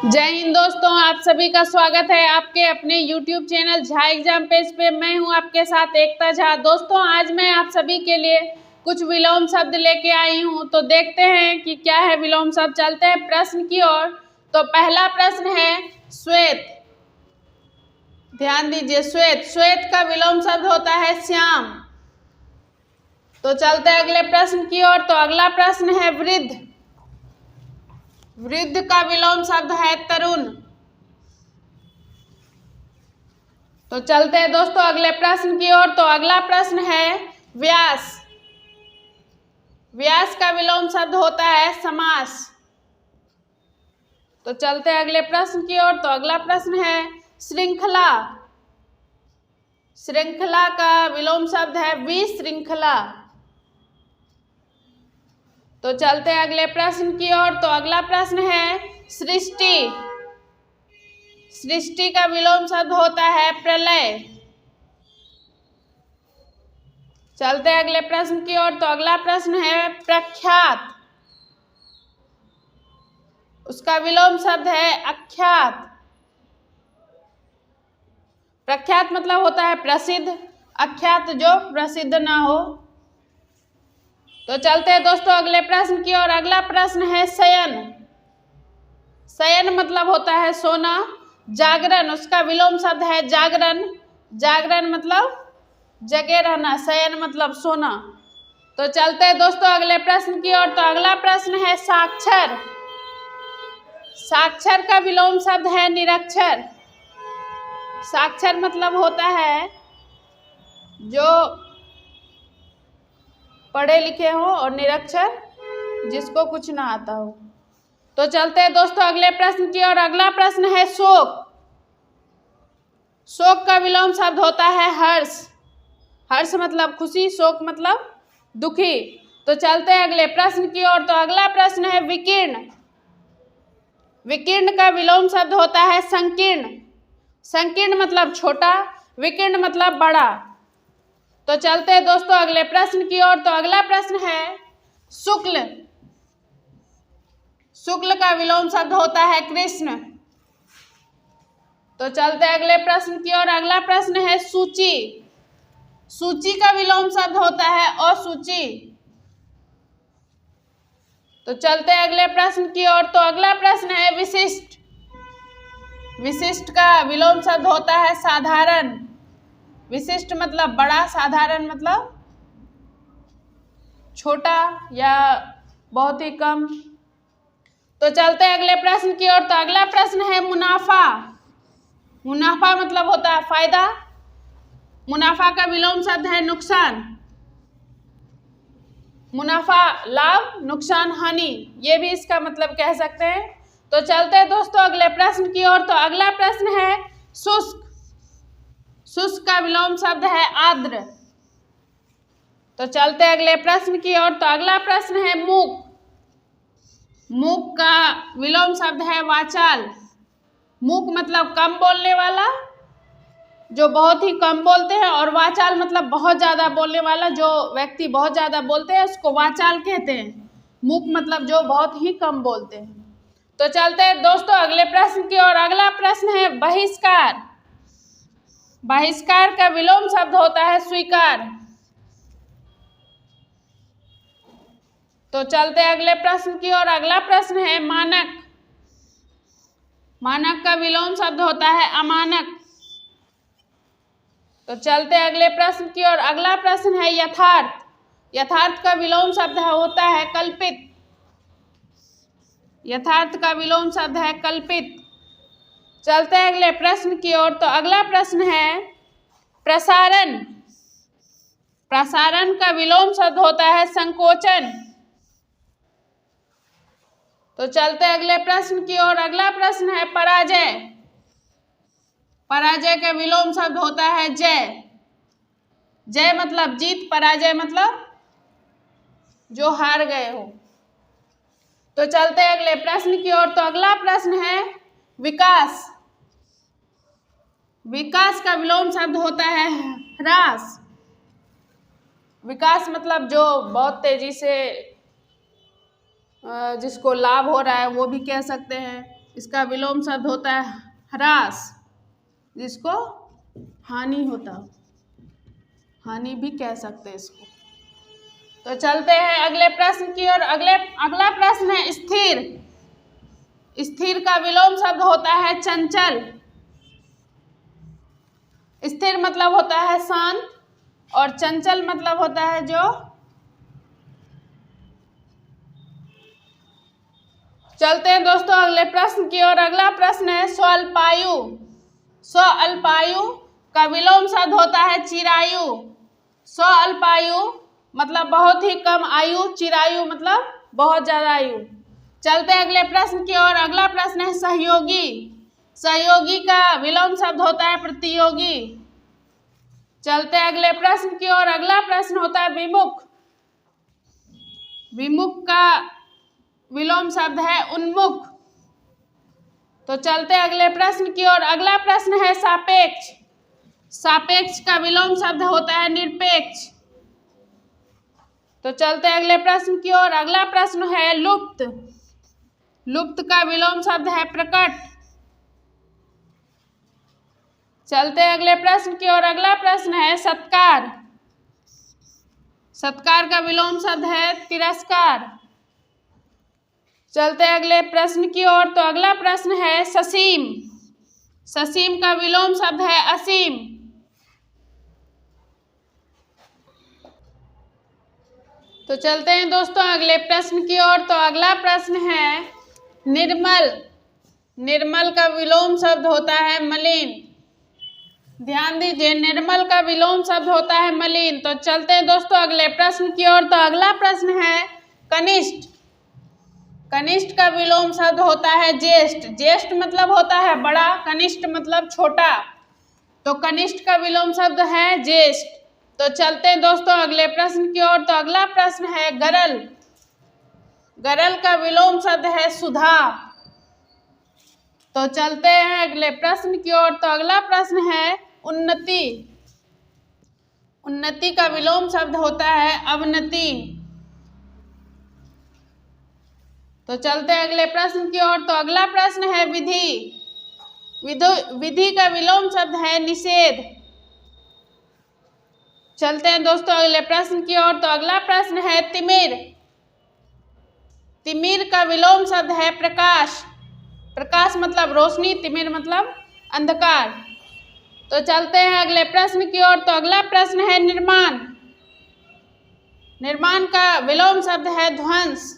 जय हिंद दोस्तों, आप सभी का स्वागत है आपके अपने YouTube channel Jha exam page पे। मैं हूं आपके साथ एकता झा। दोस्तों, आज मैं आप सभी के लिए कुछ विलोम शब्द लेके आई हूं, तो देखते हैं कि क्या है विलोम शब्द। चलते हैं प्रश्न की ओर। तो पहला प्रश्न है श्वेत। ध्यान दीजिए, श्वेत। श्वेत का विलोम शब्द होता है श्याम। तो चलते हैं अगले प्रश्न की ओर। तो अगला प्रश्न है वृद्ध। वृद्ध का विलोम शब्द है तरुण। तो चलते हैं दोस्तों अगले प्रश्न की ओर। तो अगला प्रश्न है व्यास। व्यास का विलोम शब्द होता है समास। तो चलते हैं अगले प्रश्न की ओर। तो अगला प्रश्न है श्रृंखला। श्रृंखला का विलोम शब्द है विशृंखला। तो चलते हैं अगले प्रश्न की ओर। तो अगला प्रश्न है सृष्टि। सृष्टि का विलोम शब्द होता है प्रलय। चलते हैं अगले प्रश्न की ओर। तो अगला प्रश्न है प्रख्यात। उसका विलोम शब्द है अख्यात। प्रख्यात मतलब होता है प्रसिद्ध, अख्यात जो प्रसिद्ध ना हो। तो चलते हैं दोस्तों अगले प्रश्न की ओर। अगला प्रश्न है शयन। शयन मतलब होता है सोना। जागरण, उसका विलोम शब्द है जागरण। जागरण मतलब जगे रहना, शयन मतलब सोना। तो चलते हैं दोस्तों अगले प्रश्न की ओर। तो अगला प्रश्न है साक्षर। साक्षर का विलोम शब्द है निरक्षर। साक्षर मतलब होता है जो पढ़े लिखे हो, और निरक्षर जिसको कुछ ना आता हो। तो चलते हैं दोस्तों अगले प्रश्न की ओर। अगला प्रश्न है शोक। शोक का विलोम शब्द होता है हर्ष। हर्ष मतलब खुशी, शोक मतलब दुखी। तो चलते हैं अगले प्रश्न की ओर। तो अगला प्रश्न है विकीर्ण। विकीर्ण का विलोम शब्द होता है संकीर्ण। संकीर्ण मतलब छोटा, विकीर्ण मतलब बड़ा। तो चलते हैं दोस्तों अगले प्रश्न की ओर। तो अगला प्रश्न है शुक्ल। शुक्ल का विलोम शब्द होता है कृष्ण। तो चलते हैं अगले प्रश्न की ओर। अगला प्रश्न है सूची। सूची का विलोम शब्द होता है असूची। तो चलते हैं अगले प्रश्न की ओर। तो अगला प्रश्न है विशिष्ट। विशिष्ट का विलोम शब्द होता है साधारण। विशिष्ट मतलब बड़ा, साधारण मतलब छोटा या बहुत ही कम। तो चलते हैं अगले प्रश्न की ओर। तो अगला प्रश्न है मुनाफा। मुनाफा मतलब होता है फायदा। मुनाफा का विलोम शब्द है नुकसान। मुनाफा लाभ, नुकसान हानि, ये भी इसका मतलब कह सकते हैं। तो चलते हैं दोस्तों अगले प्रश्न की ओर। तो अगला प्रश्न है शुष्क। शुष्क का विलोम शब्द है आर्द्र। तो चलते हैं अगले प्रश्न की ओर। तो अगला प्रश्न है मूक। मूक का विलोम शब्द है वाचाल। मूक मतलब कम बोलने वाला, जो बहुत ही कम बोलते हैं, और वाचाल मतलब बहुत ज़्यादा बोलने वाला, जो व्यक्ति बहुत ज़्यादा बोलते हैं उसको वाचाल कहते हैं। मूक मतलब जो बहुत ही कम बोलते हैं। तो चलते हैं दोस्तों अगले प्रश्न की ओर। अगला प्रश्न है बहिष्कार। बहिष्कार का विलोम शब्द होता है स्वीकार। तो चलते हैं अगले प्रश्न की ओर। अगला प्रश्न है मानक। मानक का विलोम शब्द होता है अमानक। तो चलते हैं अगले प्रश्न की ओर। अगला प्रश्न है यथार्थ। यथार्थ का विलोम शब्द होता है कल्पित। यथार्थ का विलोम शब्द है कल्पित। चलते हैं अगले प्रश्न की ओर। तो अगला प्रश्न है प्रसारण। प्रसारण का विलोम शब्द होता है संकोचन। तो चलते हैं अगले प्रश्न की ओर। अगला प्रश्न है पराजय। पराजय का विलोम शब्द होता है जय। जय मतलब जीत, पराजय मतलब जो हार गए हो। तो चलते हैं अगले प्रश्न की ओर। तो अगला प्रश्न है विकास। विकास का विलोम शब्द होता है ह्रास। विकास मतलब जो बहुत तेजी से जिसको लाभ हो रहा है वो भी कह सकते हैं। इसका विलोम शब्द होता है ह्रास, जिसको हानि होता, हानि भी कह सकते हैं इसको। तो चलते हैं अगले प्रश्न की ओर। अगला प्रश्न है स्थिर। स्थिर का विलोम शब्द होता है चंचल। स्थिर मतलब होता है शांत और चंचल मतलब होता है जो। चलते हैं दोस्तों अगले प्रश्न की ओर। अगला प्रश्न है स्वल्पायु। स्वल्पायु का विलोम शब्द होता है चिरायु। स्वल्पायु मतलब बहुत ही कम आयु, चिरायु मतलब बहुत ज्यादा आयु। चलते हैं अगले प्रश्न की ओर। अगला प्रश्न है सहयोगी। सहयोगी का विलोम शब्द होता है प्रतियोगी। चलते हैं अगले प्रश्न की ओर। अगला प्रश्न होता है विमुख। विमुख का विलोम शब्द है उन्मुख। तो चलते हैं अगले प्रश्न की ओर। अगला प्रश्न है सापेक्ष। सापेक्ष का विलोम शब्द होता है निरपेक्ष। तो चलते हैं अगले प्रश्न की ओर। अगला प्रश्न है लुप्त। लुप्त का विलोम शब्द है प्रकट। चलते हैं अगले प्रश्न की ओर। अगला प्रश्न है सत्कार। सत्कार का विलोम शब्द है तिरस्कार। चलते हैं अगले प्रश्न की ओर। तो अगला प्रश्न है ससीम। ससीम का विलोम शब्द है असीम। तो चलते हैं दोस्तों अगले प्रश्न की ओर। तो अगला प्रश्न है निर्मल। निर्मल का विलोम शब्द होता है मलिन। ध्यान दीजिए, निर्मल का विलोम शब्द होता है मलिन। तो चलते हैं दोस्तों अगले प्रश्न की ओर। तो अगला प्रश्न है कनिष्ठ। कनिष्ठ का विलोम शब्द होता है ज्येष्ठ। ज्येष्ठ मतलब होता है बड़ा, कनिष्ठ मतलब छोटा। तो कनिष्ठ का विलोम शब्द है ज्येष्ठ। तो चलते हैं दोस्तों अगले प्रश्न की ओर। तो अगला प्रश्न है गरल। गरल का विलोम शब्द है सुधा। तो चलते हैं अगले प्रश्न की ओर। तो अगला प्रश्न है उन्नति। उन्नति का विलोम शब्द होता है अवनति। तो चलते हैं अगले प्रश्न की ओर। तो अगला प्रश्न है विधि। विधि का विलोम शब्द है निषेध। चलते हैं दोस्तों अगले प्रश्न की ओर। तो अगला प्रश्न है तिमिर। तिमिर का विलोम शब्द है प्रकाश। प्रकाश मतलब रोशनी, तिमिर मतलब अंधकार। तो चलते हैं अगले प्रश्न की ओर। तो अगला प्रश्न है निर्माण। निर्माण का विलोम शब्द है ध्वंस।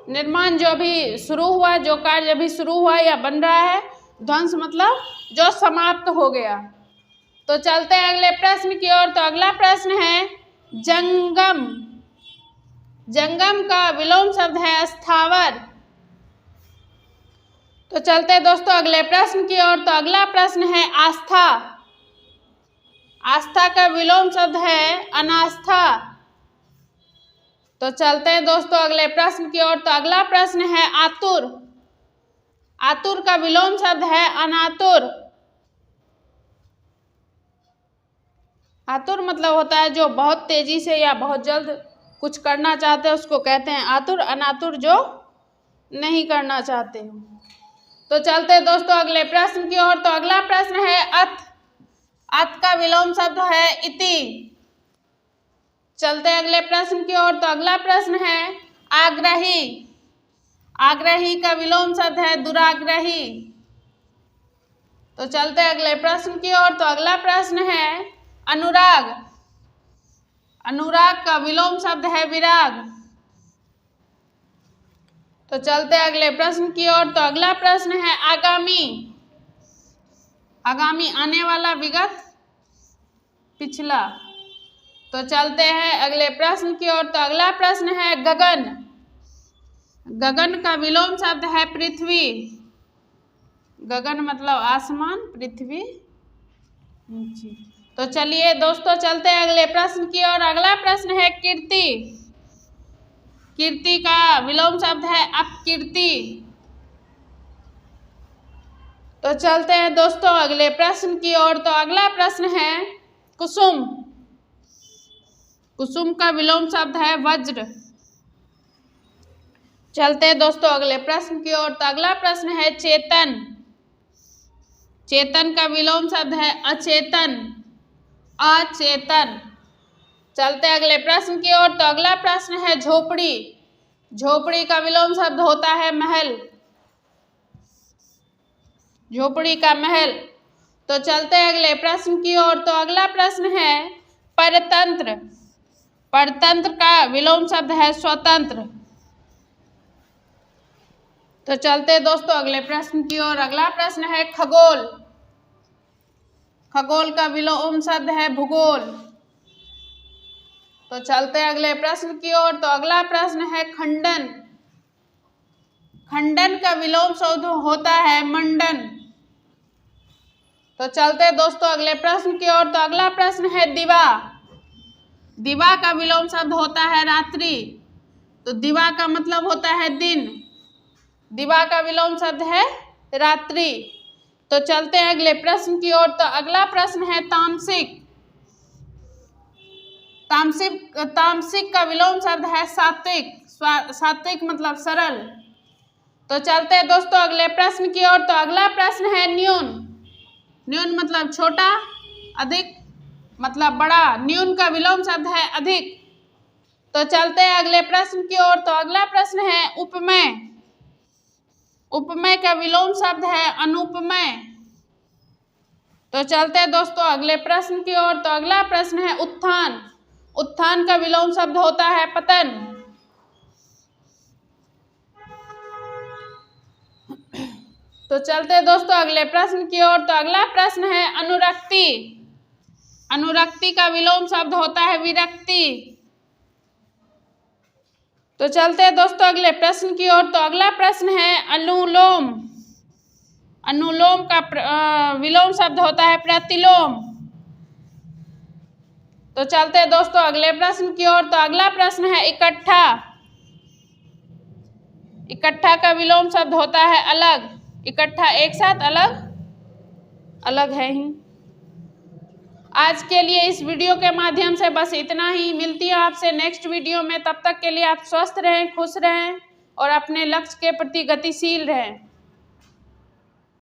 निर्माण जो भी शुरू हुआ, जो कार्य अभी शुरू हुआ या बन रहा है। ध्वंस मतलब जो समाप्त हो गया। तो चलते हैं अगले प्रश्न की ओर। तो अगला प्रश्न है जंगम। जंगम का विलोम शब्द है स्थावर। तो चलते हैं दोस्तों अगले प्रश्न की ओर। तो अगला प्रश्न है आस्था। आस्था का विलोम शब्द है अनास्था। तो चलते हैं दोस्तों अगले प्रश्न की ओर। तो अगला प्रश्न है आतुर। आतुर का विलोम शब्द है अनातुर। आतुर मतलब होता है जो बहुत तेजी से या बहुत जल्द कुछ करना चाहते हैं, उसको कहते हैं आतुर। अनातुर जो नहीं करना चाहते। तो चलते हैं दोस्तों अगले प्रश्न की ओर। तो अगला प्रश्न है अथ। अथ का विलोम शब्द है इति। चलते हैं अगले प्रश्न की ओर। तो अगला प्रश्न है आग्रही। आग्रही का विलोम शब्द है दुराग्रही। तो चलते हैं अगले प्रश्न की ओर। तो अगला प्रश्न है अनुराग। अनुराग का विलोम शब्द है विराग। तो चलते हैं अगले प्रश्न की ओर। तो अगला प्रश्न है आगामी। आगामी आने वाला, विगत पिछला। तो चलते हैं अगले प्रश्न की ओर। तो अगला प्रश्न है गगन। गगन का विलोम शब्द है पृथ्वी। गगन मतलब आसमान, पृथ्वी नीचे। तो चलिए दोस्तों चलते हैं अगले प्रश्न की ओर। अगला प्रश्न है कीर्ति। कीर्ति का विलोम शब्द है अपकीर्ति। तो चलते हैं दोस्तों अगले प्रश्न की ओर। तो अगला प्रश्न है कुसुम। कुसुम का विलोम शब्द है वज्र। चलते हैं दोस्तों अगले प्रश्न की ओर। तो अगला प्रश्न है चेतन। चेतन का विलोम शब्द है अचेतन, अचेतन। चलते हैं अगले प्रश्न की ओर। तो अगला प्रश्न है झोपड़ी। झोपड़ी का विलोम शब्द होता है महल, झोपड़ी का महल। तो चलते हैं अगले प्रश्न की ओर। तो अगला प्रश्न है परतंत्र। परतंत्र का विलोम शब्द है स्वतंत्र। तो चलते हैं दोस्तों अगले प्रश्न की ओर। अगला प्रश्न है खगोल। खगोल का विलोम शब्द है भूगोल। तो चलते हैं अगले प्रश्न की ओर। तो अगला प्रश्न है खंडन। खंडन का विलोम शब्द होता है मंडन। तो चलते हैं दोस्तों अगले प्रश्न की ओर। तो अगला प्रश्न है दिवा। दिवा का विलोम शब्द होता है रात्रि। तो दिवा का मतलब होता है दिन, दिवा का विलोम शब्द है रात्रि। तो चलते हैं अगले प्रश्न की ओर। तो अगला प्रश्न है तामसिक। तामसिक तामसिक का विलोम शब्द है सात्विक। सात्विक मतलब सरल। तो चलते हैं दोस्तों अगले प्रश्न की ओर। तो अगला प्रश्न है न्यून। न्यून मतलब छोटा, अधिक मतलब बड़ा। न्यून का विलोम शब्द है अधिक। तो चलते हैं अगले प्रश्न की ओर। तो अगला प्रश्न है उपमेय। उपमेय का विलोम शब्द है अनुपमेय। तो चलते हैं दोस्तों अगले प्रश्न की ओर। तो अगला प्रश्न है उत्थान। उत्थान का विलोम शब्द होता है पतन। तो चलते हैं दोस्तों अगले प्रश्न की ओर। तो अगला प्रश्न है अनुरक्ति। अनुरक्ति का विलोम शब्द होता है विरक्ति। तो चलते हैं दोस्तों अगले प्रश्न की ओर। तो अगला प्रश्न है अनुलोम। अनुलोम का विलोम शब्द होता है प्रतिलोम। तो चलते हैं दोस्तों अगले प्रश्न की ओर। तो अगला प्रश्न है इकट्ठा। इकट्ठा का विलोम शब्द होता है अलग। इकट्ठा एक साथ, अलग अलग है ही। आज के लिए इस वीडियो के माध्यम से बस इतना ही। मिलती है आपसे नेक्स्ट वीडियो में। तब तक के लिए आप स्वस्थ रहें, खुश रहें और अपने लक्ष्य के प्रति गतिशील रहें।